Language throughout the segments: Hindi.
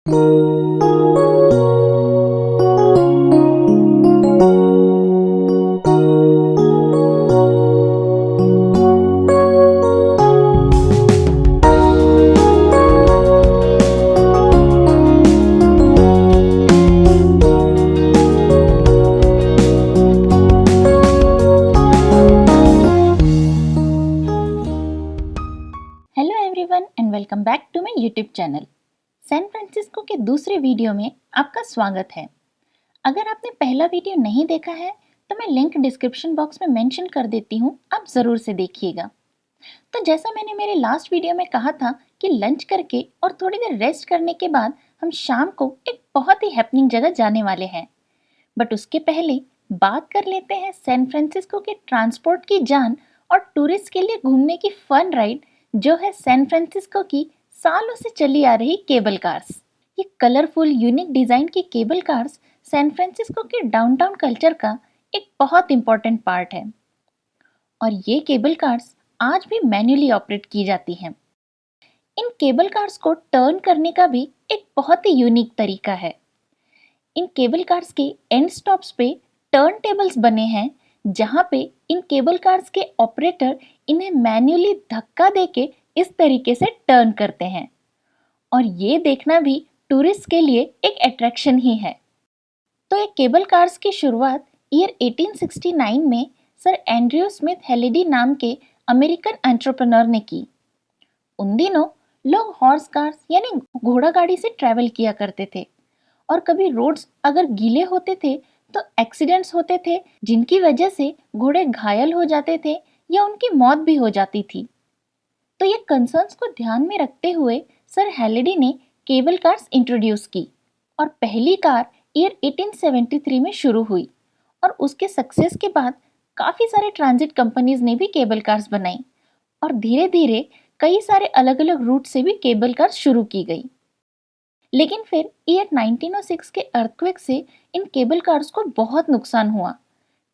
Hello everyone and welcome back to my YouTube channel. San Francisco के दूसरे वीडियो में आपका स्वागत है। अगर आपने पहला वीडियो नहीं देखा है तो मैं लिंक डिस्क्रिप्शन बॉक्स में मेंशन कर देती हूँ, आप ज़रूर से देखिएगा। तो जैसा मैंने मेरे लास्ट वीडियो में कहा था कि लंच करके और थोड़ी देर रेस्ट करने के बाद हम शाम को एक बहुत ही हैपनिंग जगह जाने वाले हैं। बट उसके पहले बात कर लेते हैं सैन फ्रांसिस्को के ट्रांसपोर्ट की जान और टूरिस्ट के लिए घूमने की फन राइड जो है सैन फ्रांसिस्को की सालों से चली आ रही केबल कार्स। ये कलरफुल यूनिक डिजाइन की केबल कार्स सैन फ्रांसिस्को के डाउनटाउन कल्चर का एक बहुत इंपॉर्टेंट पार्ट है और ये केबल कार्स आज भी मैन्युअली ऑपरेट की जाती हैं। इन केबल कार्स को टर्न करने का भी एक बहुत ही यूनिक तरीका है। इन केबल कार्स के एंड स्टॉप्स पे टर्न टेबल्स बने हैं जहां पे इन केबल कार्स के ऑपरेटर इन्हें मैन्युअली धक्का देके इस तरीके से टर्न करते हैं और ये देखना भी टूरिस्ट के लिए एक अट्रैक्शन ही है। तो ये केबल कार्स की शुरुआत ईयर 1869 में सर एंड्रयू स्मिथ हेलिडी नाम के अमेरिकन एंटरप्रेन्योर ने की। उन दिनों लोग हॉर्स कार्स यानी घोड़ा गाड़ी से ट्रैवल किया करते थे और कभी रोड्स अगर गीले होते थे तो एक्सीडेंट्स होते थे जिनकी वजह से घोड़े घायल हो जाते थे या उनकी मौत भी हो जाती थी। तो ये कंसर्न्स को ध्यान में रखते हुए सर हेलिडी ने केबल कार्स इंट्रोड्यूस की और पहली कार ईयर 1873 में शुरू हुई और उसके सक्सेस के बाद काफ़ी सारे ट्रांजिट कंपनीज ने भी केबल कार्स बनाई और धीरे धीरे कई सारे अलग अलग रूट से भी केबल कार्स शुरू की गई। लेकिन फिर ईयर 1906 के अर्थक्वेक से इन केबल कार्स को बहुत नुकसान हुआ।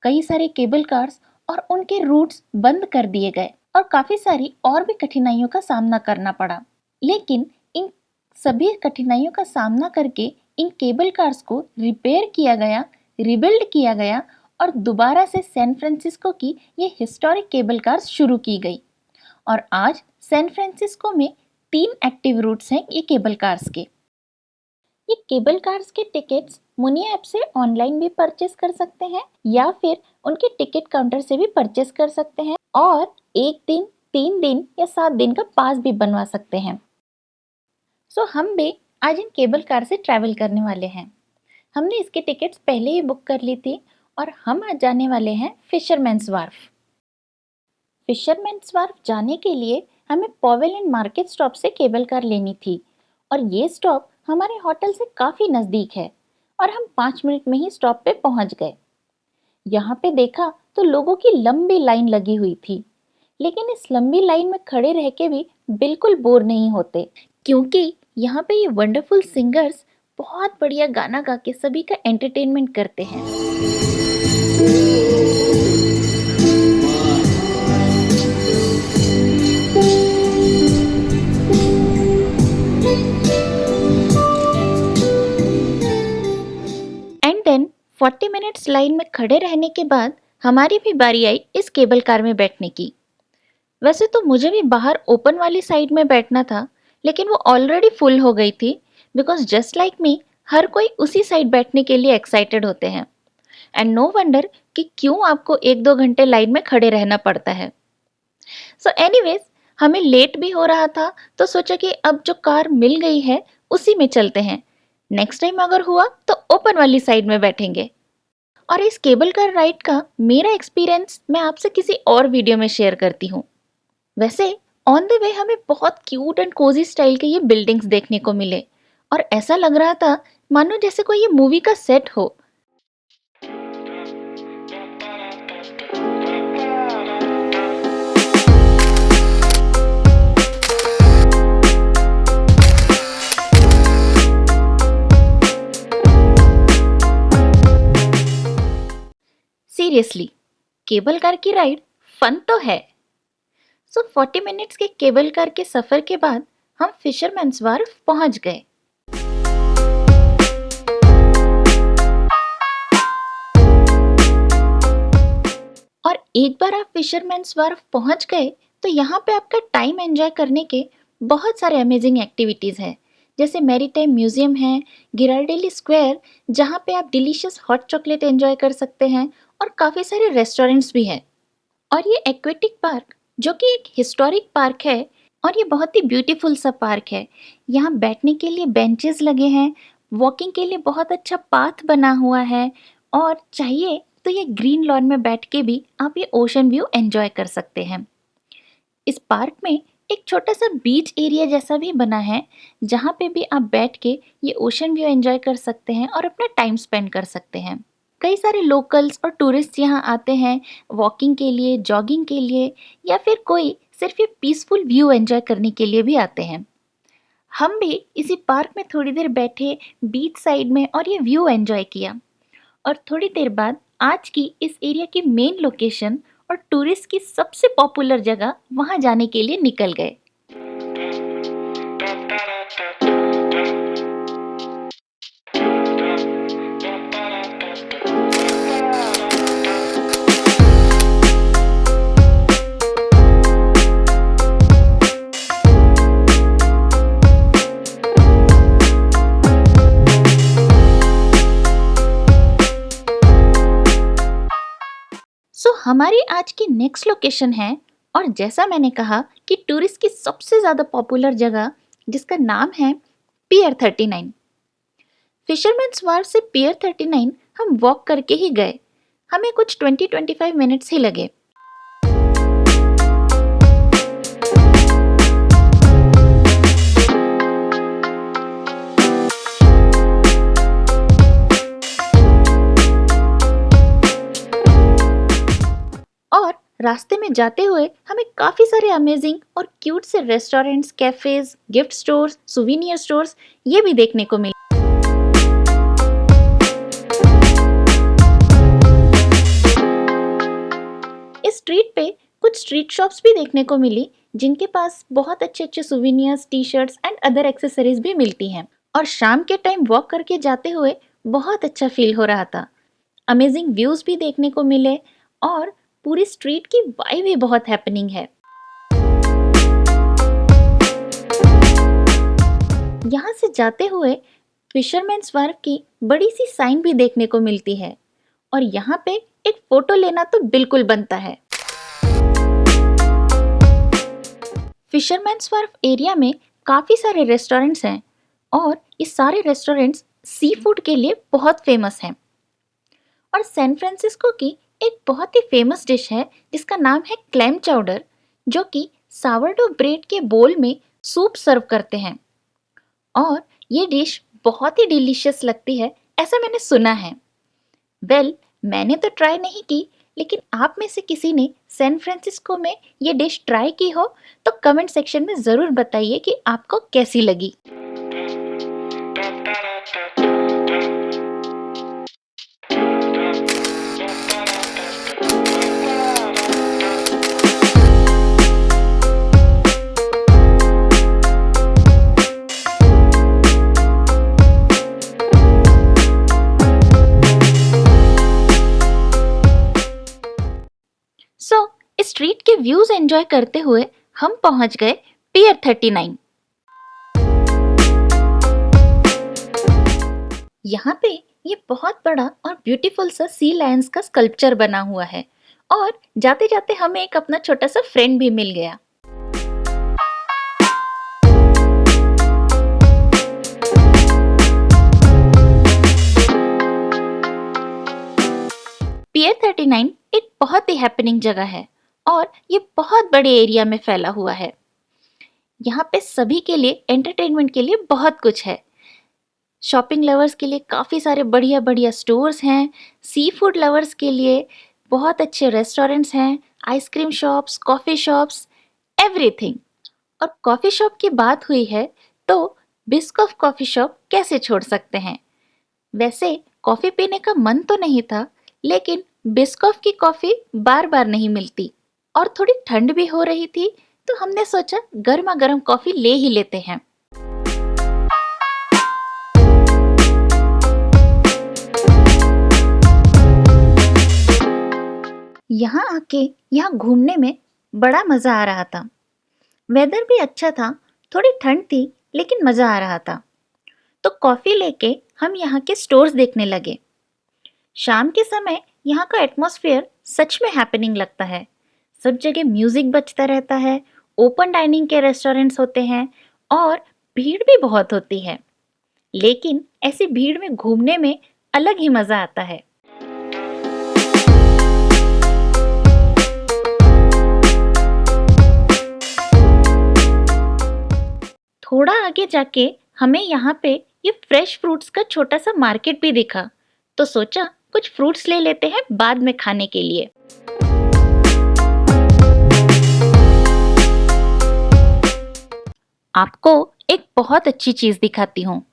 कई सारे केबल कार्स और उनके रूट्स बंद कर दिए गए और काफ़ी सारी और भी कठिनाइयों का सामना करना पड़ा। लेकिन इन सभी कठिनाइयों का सामना करके इन केबल कार्स को रिपेयर किया गया, रिबिल्ड किया गया और दोबारा से सैन फ्रांसिस्को की ये हिस्टोरिक केबल कार्स शुरू की गई और आज सैन फ्रांसिस्को में 3 एक्टिव रूट्स हैं ये केबल कार्स के। ये केबल कार्स के टिकट्स मुनी ऐप से ऑनलाइन भी परचेस कर सकते हैं या फिर उनके टिकट काउंटर से भी परचेस कर सकते हैं और 1 दिन, 3 दिन या 7 दिन का पास भी बनवा सकते हैं। सो हम भी आज इन केबल कार से ट्रैवल करने वाले हैं। हमने इसके टिकट्स पहले ही बुक कर ली थी और हम आज जाने वाले हैं फिशरमैन्स वार्फ। फिशरमैन्स वार्फ जाने के लिए हमें पवेलियन मार्केट स्टॉप से केबल कार लेनी थी और ये स्टॉप हमारे होटल से काफ़ी नज़दीक है और हम 5 मिनट में ही स्टॉप पे पहुंच गए। यहाँ पे देखा तो लोगों की लंबी लाइन लगी हुई थी, लेकिन इस लंबी लाइन में खड़े रह के भी बिल्कुल बोर नहीं होते क्योंकि यहाँ पे ये वंडरफुल सिंगर्स बहुत बढ़िया गाना गा के सभी का एंटरटेनमेंट करते हैं। एंड देन 40 मिनट्स लाइन में खड़े रहने के बाद हमारी भी बारी आई इस केबल कार में बैठने की। वैसे तो मुझे भी बाहर ओपन वाली साइड में बैठना था, लेकिन वो ऑलरेडी फुल हो गई थी बिकॉज जस्ट लाइक मी हर कोई उसी साइड बैठने के लिए एक्साइटेड होते हैं एंड नो वंडर कि क्यों आपको 1-2 घंटे लाइन में खड़े रहना पड़ता है। सो एनीवेज हमें लेट भी हो रहा था तो सोचा कि अब जो कार मिल गई है उसी में चलते हैं। नेक्स्ट टाइम अगर हुआ तो ओपन वाली साइड में बैठेंगे। और इस केबल कार राइड का मेरा एक्सपीरियंस मैं आपसे किसी और वीडियो में शेयर करती हूँ। वैसे ऑन द वे हमें बहुत क्यूट एंड कोजी स्टाइल के ये बिल्डिंग्स देखने को मिले और ऐसा लग रहा था मानो जैसे कोई ये मूवी का सेट हो। सीरियसली केबल कार की राइड फन तो है। सो 40 मिनट्स के केबल कार के सफर के बाद हम फिशरमैन्स वार्फ पहुंच गए। एक बार आप फिशरमैन्स वार्फ पहुंच गए तो यहाँ पे आपका टाइम एंजॉय करने के बहुत सारे अमेजिंग एक्टिविटीज़ हैं, जैसे मैरीटाइम म्यूजियम है, गिराल्डेली स्क्वायर जहाँ पे आप डिलीशियस हॉट चॉकलेट एंजॉय कर सकते हैं, और काफ़ी सारे रेस्टोरेंट्स भी हैं। और ये एक्वेटिक पार्क जो कि एक हिस्टोरिक पार्क है, और ये बहुत ही ब्यूटीफुल सा पार्क है। यहाँ बैठने के लिए बेंचेस लगे हैं, वॉकिंग के लिए बहुत अच्छा पाथ बना हुआ है, और चाहिए तो ये ग्रीन लॉन में बैठ के भी आप ये ओशन व्यू एंजॉय कर सकते हैं। इस पार्क में एक छोटा सा बीच एरिया जैसा भी बना है, जहाँ पे भी आप बैठ के ये ओशन व्यू एंजॉय कर सकते हैं और अपना टाइम स्पेंड कर सकते हैं। कई सारे लोकल्स और टूरिस्ट यहाँ आते हैं वॉकिंग के लिए, जॉगिंग के लिए, या फिर कोई सिर्फ ये पीसफुल व्यू एंजॉय करने के लिए भी आते हैं। हम भी इसी पार्क में थोड़ी देर बैठे बीच साइड में और ये व्यू एंजॉय किया, और थोड़ी देर बाद आज की इस एरिया की मेन लोकेशन और टूरिस्ट की सबसे पॉपुलर जगह वहां जाने के लिए निकल गए। सो हमारी आज की नेक्स्ट लोकेशन है, और जैसा मैंने कहा कि टूरिस्ट की सबसे ज़्यादा पॉपुलर जगह जिसका नाम है पियर 39। फिशरमैन्स वार्फ से पियर 39 हम वॉक करके ही गए, हमें कुछ 20-25 मिनट्स ही लगे। और रास्ते में जाते हुए हमें काफ़ी सारे अमेजिंग और क्यूट से restaurants, cafes, gift stores, souvenir stores ये भी देखने को मिले। इस स्ट्रीट पे कुछ स्ट्रीट शॉप्स भी देखने को मिली, जिनके पास बहुत अच्छे अच्छे souvenirs, T shirts and other accessories भी मिलती हैं। और शाम के टाइम वॉक करके जाते हुए बहुत अच्छा फील हो रहा था। अमेजिंग व्यूज़ भी देखने को मिले, और पूरी स्ट्रीट की वाइब ही बहुत हैपनिंग है। यहाँ से जाते हुए फिशरमैन्स वार्फ की बड़ी सी साइन भी देखने को मिलती है, और यहाँ पे एक फोटो लेना तो बिल्कुल बनता है। फिशरमैन्स वार्फ एरिया में काफ़ी सारे रेस्टोरेंट्स हैं, और ये सारे रेस्टोरेंट्स सी फूड के लिए बहुत फेमस हैं। और सैन फ्रांसिस्को की एक बहुत ही फेमस डिश है जिसका नाम है क्लैम चाउडर, जो कि सावरडो ब्रेड के बोल में सूप सर्व करते हैं, और ये डिश बहुत ही डिलीशियस लगती है, ऐसा मैंने सुना है। मैंने तो ट्राई नहीं की, लेकिन आप में से किसी ने सैन फ्रांसिस्को में ये डिश ट्राई की हो तो कमेंट सेक्शन में ज़रूर बताइए कि आपको कैसी लगी। इस स्ट्रीट के व्यूज एंजॉय करते हुए हम पहुंच गए पियर 39। यहाँ पे ये बहुत बड़ा और ब्यूटीफुल सा सी लायंस का स्कल्पचर बना हुआ है, और जाते जाते हमें एक अपना छोटा सा फ्रेंड भी मिल गया। पियर 39 एक बहुत ही हैपनिंग जगह है, और ये बहुत बड़े एरिया में फैला हुआ है। यहाँ पे सभी के लिए एंटरटेनमेंट के लिए बहुत कुछ है। शॉपिंग लवर्स के लिए काफ़ी सारे बढ़िया बढ़िया स्टोर्स हैं, सी फूड लवर्स के लिए बहुत अच्छे रेस्टोरेंट्स हैं, ice cream shops, coffee shops, everything. और कॉफ़ी शॉप की बात हुई है तो बिस्कॉफ कॉफ़ी शॉप कैसे छोड़ सकते हैं। वैसे कॉफ़ी पीने का मन तो नहीं था, लेकिन बिस्कॉफ की कॉफ़ी बार बार नहीं मिलती, और थोड़ी ठंड भी हो रही थी, तो हमने सोचा गर्मा गर्म कॉफ़ी ले ही लेते हैं। यहाँ आके यहाँ घूमने में बड़ा मज़ा आ रहा था। वेदर भी अच्छा था, थोड़ी ठंड थी लेकिन मज़ा आ रहा था। तो कॉफ़ी लेके हम यहाँ के स्टोर्स देखने लगे। शाम के समय यहाँ का एटमॉस्फेयर सच में हैपनिंग लगता है। सब जगह म्यूजिक बजता रहता है, ओपन डाइनिंग के रेस्टोरेंट्स होते हैं और भीड़ भी बहुत होती है। लेकिन ऐसी भीड़ में घूमने में अलग ही मज़ा आता है। थोड़ा आगे जाके हमें यहाँ पे ये फ्रेश फ्रूट्स का छोटा सा मार्केट भी दिखा, तो सोचा कुछ फ्रूट्स ले लेते हैं बाद में खाने के लिए। आपको एक बहुत अच्छी चीज़ दिखाती हूँ।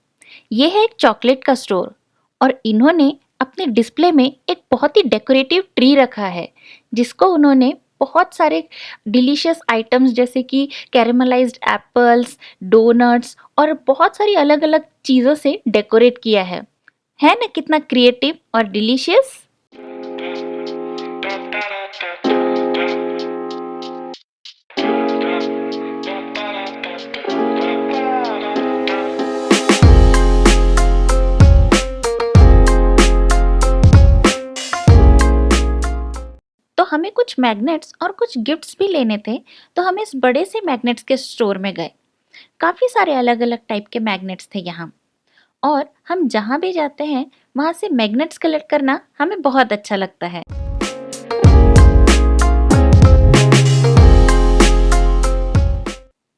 ये है एक चॉकलेट का स्टोर और इन्होंने अपने डिस्प्ले में एक बहुत ही डेकोरेटिव ट्री रखा है, जिसको उन्होंने बहुत सारे डिलीशियस आइटम्स जैसे कि कैरेमलाइज्ड एप्पल्स, डोनट्स और बहुत सारी अलग-अलग चीज़ों से डेकोरेट किया है। है ना कितना क्रिएटिव और डिलीशियस? तो हमें कुछ मैग्नेट्स और कुछ गिफ्ट्स भी लेने थे, तो हम इस बड़े से मैग्नेट्स के स्टोर में गए। काफ़ी सारे अलग-अलग टाइप के मैग्नेट्स थे यहाँ और हम जहाँ भी जाते हैं वहाँ से मैग्नेट्स कलेक्ट करना हमें बहुत अच्छा लगता है।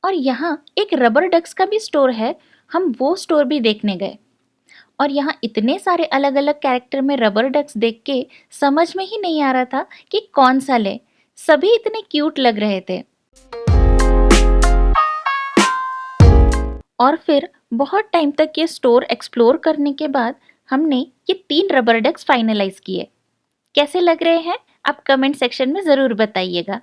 और यहाँ एक रबर डक्स का भी स्टोर है, हम वो स्टोर भी देखने गए और यहाँ इतने सारे अलग-अलग कैरेक्टर में रबर डक्स देख के समझ में ही नहीं आ रहा था कि कौन सा ले। सभी इतने क्यूट लग रहे थे। और फिर बहुत टाइम तक ये स्टोर एक्सप्लोर करने के बाद हमने ये 3 रबर डक्स फाइनलाइज किए। कैसे लग रहे हैं? आप कमेंट सेक्शन में ज़रूर बताइएगा।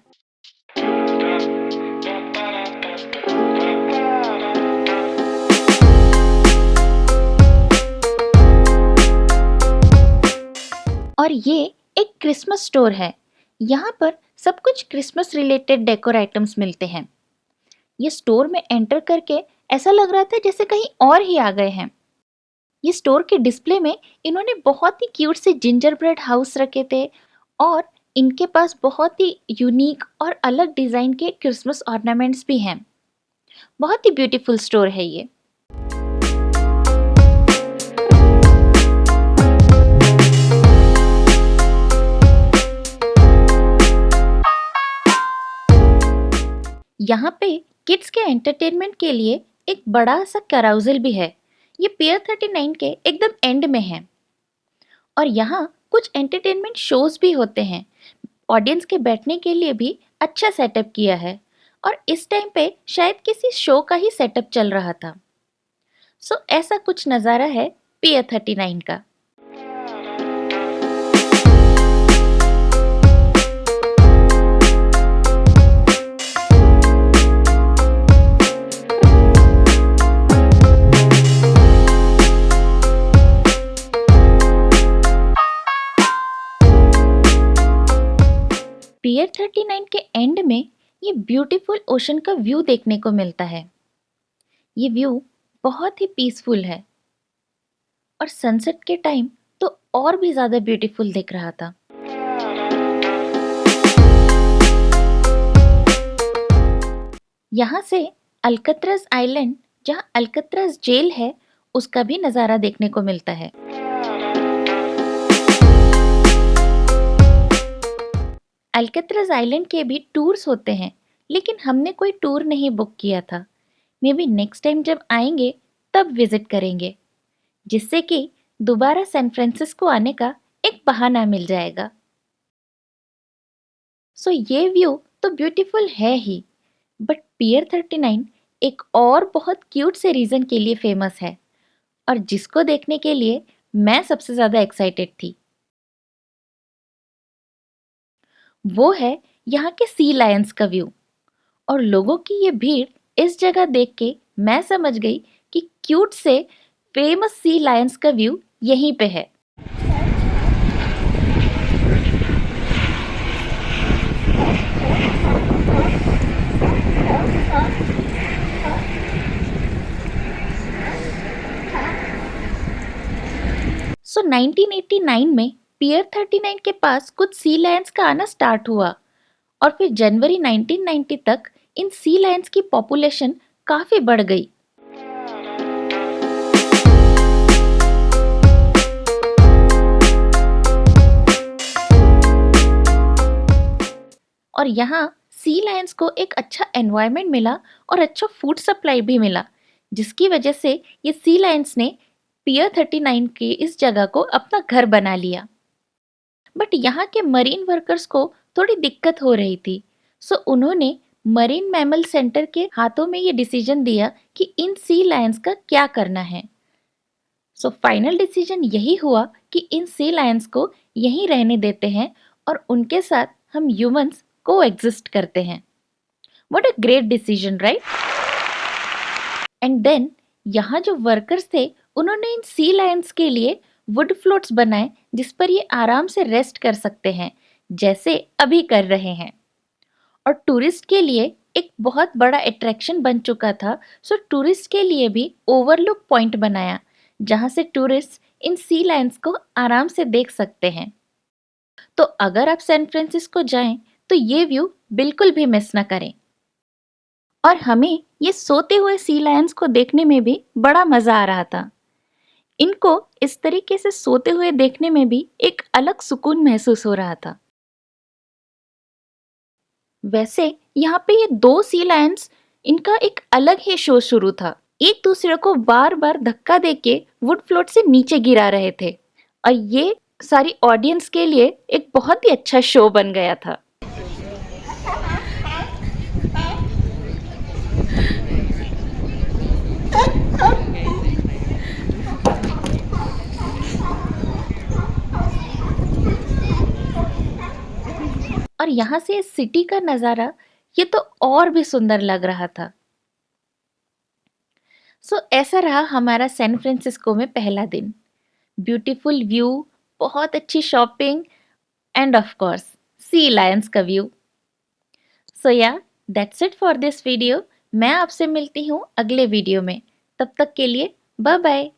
और ये एक क्रिसमस स्टोर है। यहाँ पर सब कुछ क्रिसमस रिलेटेड डेकोर आइटम्स मिलते हैं। ये स्टोर में एंटर करके ऐसा लग रहा था जैसे कहीं और ही आ गए हैं। ये स्टोर के डिस्प्ले में इन्होंने बहुत ही क्यूट से जिंजर ब्रेड हाउस रखे थे और इनके पास बहुत ही यूनिक और अलग डिज़ाइन के क्रिसमस ऑर्नामेंट्स भी हैं। बहुत ही ब्यूटीफुल स्टोर है ये। यहाँ पे किड्स के एंटरटेनमेंट के लिए एक बड़ा सा कैराउजल भी है। ये पियर 39 के एकदम एंड में है और यहाँ कुछ एंटरटेनमेंट शोज भी होते हैं। ऑडियंस के बैठने के लिए भी अच्छा सेटअप किया है और इस टाइम पे शायद किसी शो का ही सेटअप चल रहा था। सो ऐसा कुछ नज़ारा है पियर 39 का। पियर 39 के एंड में ये ब्यूटीफुल ओशन का व्यू देखने को मिलता है। ये व्यू बहुत ही पीसफुल है और सनसेट के टाइम तो और भी ज़्यादा ब्यूटीफुल दिख रहा था। यहाँ से अल्कत्रज़ आइलैंड, जहाँ अल्कत्रज़ जेल है, उसका भी नज़ारा देखने को मिलता है। अल्कत्रज़ आइलैंड के भी टूर्स होते हैं, लेकिन हमने कोई टूर नहीं बुक किया था। मे बी नेक्स्ट टाइम जब आएंगे तब विजिट करेंगे, जिससे कि दोबारा सैन फ्रांसिस्को आने का एक बहाना मिल जाएगा। सो ये व्यू तो ब्यूटीफुल है ही, बट पियर 39 एक और बहुत क्यूट से रीज़न के लिए फेमस है और जिसको देखने के लिए मैं सबसे ज़्यादा एक्साइटेड थी। वो है यहाँ के सी लायंस का व्यू और लोगों की ये भीड़ इस जगह देख के मैं समझ गई कि क्यूट से फेमस सी लायंस का व्यू यहीं पे है। 1989 में पियर 39 के पास कुछ सी लायंस का आना स्टार्ट हुआ और फिर जनवरी 1990 तक इन सी लायंस की पॉपुलेशन काफी बढ़ गई। और यहाँ सी लायंस को एक अच्छा एनवायरनमेंट मिला और अच्छा फूड सप्लाई भी मिला, जिसकी वजह से ये सी लायंस ने पियर 39 की इस जगह को अपना घर बना लिया। बट यहाँ के मरीन वर्कर्स को थोड़ी दिक्कत हो रही थी, सो उन्होंने मरीन मैमल सेंटर के हाथों में ये डिसीजन दिया कि इन सी लायंस का क्या करना है। सो फाइनल डिसीजन यही हुआ कि इन सी लायंस को यहीं रहने देते हैं और उनके साथ हम ह्यूमंस को एग्जिस्ट करते हैं। What a great decision, right? And then यहाँ जो वर्कर्स थे उन्होंने इन सी लायंस के लिए वुड फ्लोट्स बनाए जिस पर ये आराम से रेस्ट कर सकते हैं, जैसे अभी कर रहे हैं। और टूरिस्ट के लिए एक बहुत बड़ा अट्रैक्शन बन चुका था, सो टूरिस्ट के लिए भी ओवरलुक पॉइंट बनाया जहाँ से टूरिस्ट इन सी लायंस को आराम से देख सकते हैं। तो अगर आप सैन फ्रांसिस्को जाएं तो ये व्यू बिल्कुल भी मिस ना करें। और हमें ये सोते हुए सी लायंस को देखने में भी बड़ा मजा आ रहा था। इनको इस तरीके से सोते हुए देखने में भी एक अलग सुकून महसूस हो रहा था। वैसे यहाँ पे ये दो सी लायंस, इनका एक अलग ही शो शुरू था। एक दूसरे को बार बार धक्का देके वुड फ्लोट से नीचे गिरा रहे थे और ये सारी ऑडियंस के लिए एक बहुत ही अच्छा शो बन गया था। और यहाँ से इस सिटी का नज़ारा ये तो और भी सुंदर लग रहा था। सो ऐसा रहा हमारा सैन फ्रांसिस्को में पहला दिन। ब्यूटीफुल व्यू, बहुत अच्छी shopping and of course sea lions का व्यू। So yeah that's it for this video. मैं आपसे मिलती हूँ अगले वीडियो में। तब तक के लिए बाय बाय।